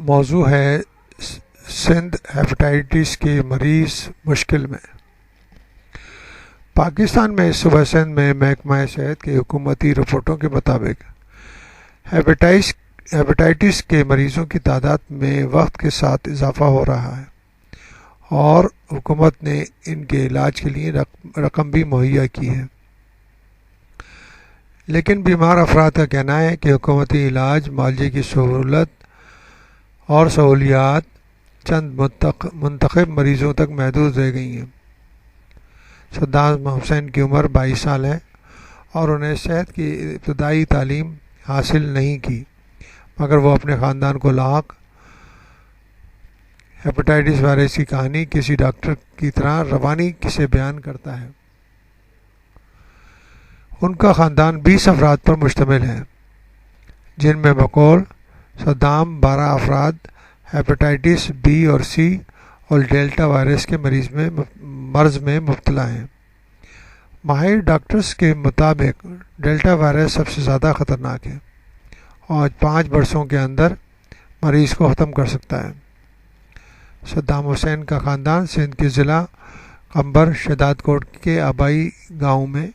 موضوع ہے سندھ ہیپاٹائٹس کے مریض مشکل میں۔ پاکستان میں صوبہ سندھ میں محکمہ صحت کی حکومتی رپورٹوں کے مطابق ہیپاٹائٹس کے مریضوں کی تعداد میں وقت کے ساتھ اضافہ ہو رہا ہے اور حکومت نے ان کے علاج کے لیے رقم بھی مہیا کی ہے، لیکن بیمار افراد کا کہنا ہے کہ حکومتی علاج، معالجے کی سہولت اور سہولیات چند منتخب مریضوں تک محدود رہ گئی ہیں۔ صدام حسین کی عمر 22 سال ہے اور انہیں صحت کی ابتدائی تعلیم حاصل نہیں کی، مگر وہ اپنے خاندان کو لاحق ہیپاٹائٹس وائرس کی کہانی کسی ڈاکٹر کی طرح روانی سے بیان کرتا ہے۔ ان کا خاندان 20 افراد پر مشتمل ہے، جن میں بقول صدام 12 افراد ہیپاٹائٹس بی اور سی اور ڈیلٹا وائرس کے مرض میں مبتلا ہیں۔ ماہر ڈاکٹرز کے مطابق ڈیلٹا وائرس سب سے زیادہ خطرناک ہے اور 5 برسوں کے اندر مریض کو ختم کر سکتا ہے۔ صدام حسین کا خاندان سندھ کے ضلع قمبر شداد کوٹ کے آبائی گاؤں میں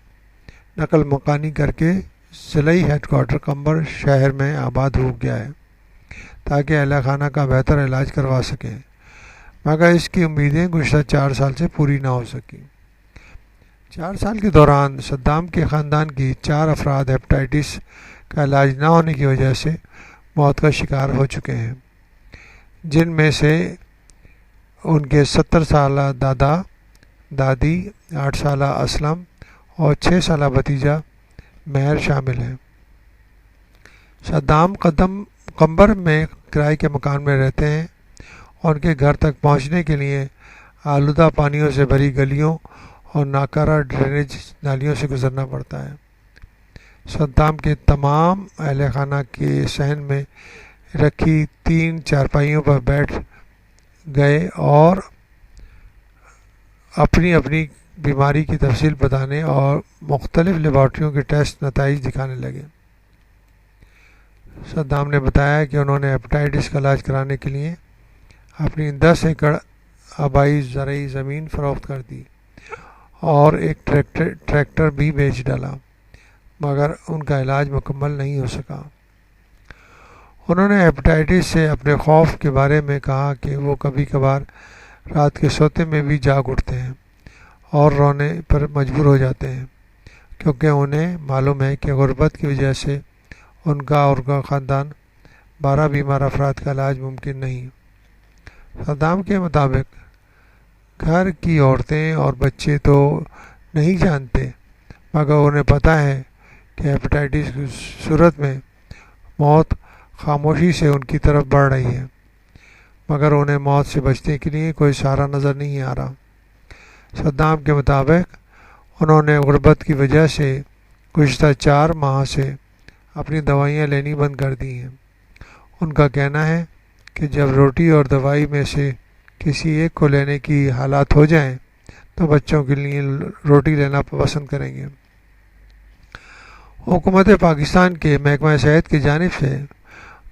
نقل مکانی کر کے ضلعی ہیڈ کوارٹر قمبر شہر میں آباد ہو گیا ہے تاکہ اہل خانہ کا بہتر علاج کروا سکیں، مگر اس کی امیدیں گزشتہ 4 سال سے پوری نہ ہو سکیں۔ 4 سال کے دوران صدام کے خاندان کی 4 افراد ہیپاٹائٹس کا علاج نہ ہونے کی وجہ سے موت کا شکار ہو چکے ہیں، جن میں سے ان کے 70 سالہ دادا دادی، 8 سالہ اسلم اور 6 سالہ بھتیجا مہر شامل ہیں۔ صدام قمبر میں کرائے کے مکان میں رہتے ہیں اور ان کے گھر تک پہنچنے کے لیے آلودہ پانیوں سے بھری گلیوں اور ناکارہ ڈرینیج نالیوں سے گزرنا پڑتا ہے۔ صدام کے تمام اہل خانہ کے صحن میں رکھی 3 چارپائیوں پر بیٹھ گئے اور اپنی اپنی بیماری کی تفصیل بتانے اور مختلف لیبارٹریوں کے ٹیسٹ نتائج دکھانے لگے۔ صدام نے بتایا کہ انہوں نے ہیپاٹائٹس کا علاج کرانے کے لیے اپنی 10 ایکڑ آبائی زرعی زمین فروخت کر دی اور ایک ٹریکٹر بھی بیچ ڈالا، مگر ان کا علاج مکمل نہیں ہو سکا۔ انہوں نے ہیپاٹائٹس سے اپنے خوف کے بارے میں کہا کہ وہ کبھی کبھار رات کے سوتے میں بھی جاگ اٹھتے ہیں اور رونے پر مجبور ہو جاتے ہیں، کیونکہ انہیں معلوم ہے کہ غربت کی وجہ سے ان کا اور کا خاندان 12 بیمار افراد کا علاج ممکن نہیں۔ صدام کے مطابق گھر کی عورتیں اور بچے تو نہیں جانتے، مگر انہیں پتہ ہے کہ ہیپاٹائٹس کی صورت میں موت خاموشی سے ان کی طرف بڑھ رہی ہے، مگر انہیں موت سے بچنے کے لیے کوئی سہارا نظر نہیں آ رہا۔ صدام کے مطابق انہوں نے غربت کی وجہ سے گزشتہ 4 ماہ سے اپنی دوائیاں لینی بند کر دی ہیں۔ ان کا کہنا ہے کہ جب روٹی اور دوائی میں سے کسی ایک کو لینے کی حالات ہو جائیں تو بچوں کے لیے روٹی لینا پسند کریں گے۔ حکومت پاکستان کے محکمہ صحت کی جانب سے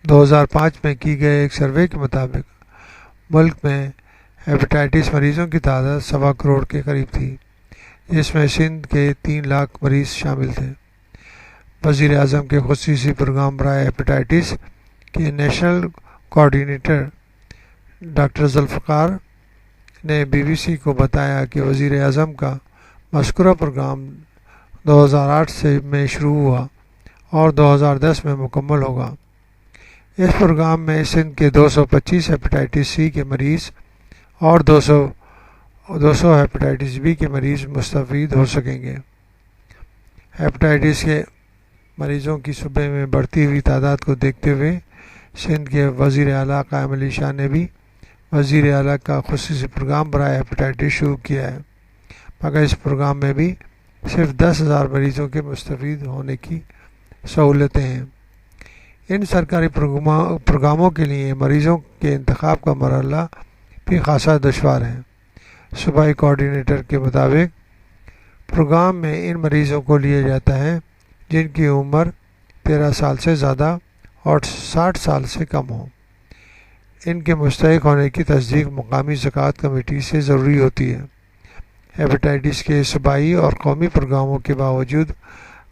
2005 میں کی گئے ایک سروے کے مطابق ملک میں ہیپاٹائٹس مریضوں کی تعداد 1.25 کروڑ کے قریب تھی، جس میں سندھ کے 3 لاکھ مریض شامل تھے۔ وزیر اعظم کے خصوصی پروگرام برائے ہیپاٹائٹس کے نیشنل کوآرڈینیٹر ڈاکٹر ذوالفقار نے BBC کو بتایا کہ وزیر اعظم کا مذکورہ پروگرام 2008 میں شروع ہوا اور 2010 میں مکمل ہوگا۔ اس پروگرام میں سندھ کے 225 ہیپاٹائٹس سی کے مریض اور 200 ہیپاٹائٹس بی کے مریض مستفید ہو سکیں گے۔ ہیپاٹائٹس کے مریضوں کی صوبے میں بڑھتی ہوئی تعداد کو دیکھتے ہوئے سندھ کے وزیر اعلیٰ قائم علی شاہ نے بھی وزیر اعلیٰ کا خصوصی پروگرام برائے ہیپاٹائٹس شروع کیا ہے، مگر اس پروگرام میں بھی صرف 10,000 مریضوں کے مستفید ہونے کی سہولتیں ہیں۔ ان سرکاری پروگراموں کے لیے مریضوں کے انتخاب کا مرحلہ بھی خاصا دشوار ہے۔ صوبائی کوآرڈینیٹر کے مطابق پروگرام میں ان مریضوں کو لیا جاتا ہے جن کی عمر 13 سال سے زیادہ اور 60 سال سے کم ہو۔ ان کے مستحق ہونے کی تصدیق مقامی زکوٰۃ کمیٹی سے ضروری ہوتی ہے۔ ہیپاٹائٹس کے صوبائی اور قومی پروگراموں کے باوجود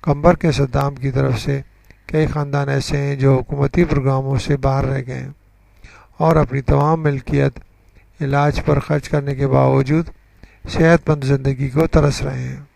قمبر کے صدام کی طرف سے کئی خاندان ایسے ہیں جو حکومتی پروگراموں سے باہر رہ گئے ہیں اور اپنی تمام ملکیت علاج پر خرچ کرنے کے باوجود صحت مند زندگی کو ترس رہے ہیں۔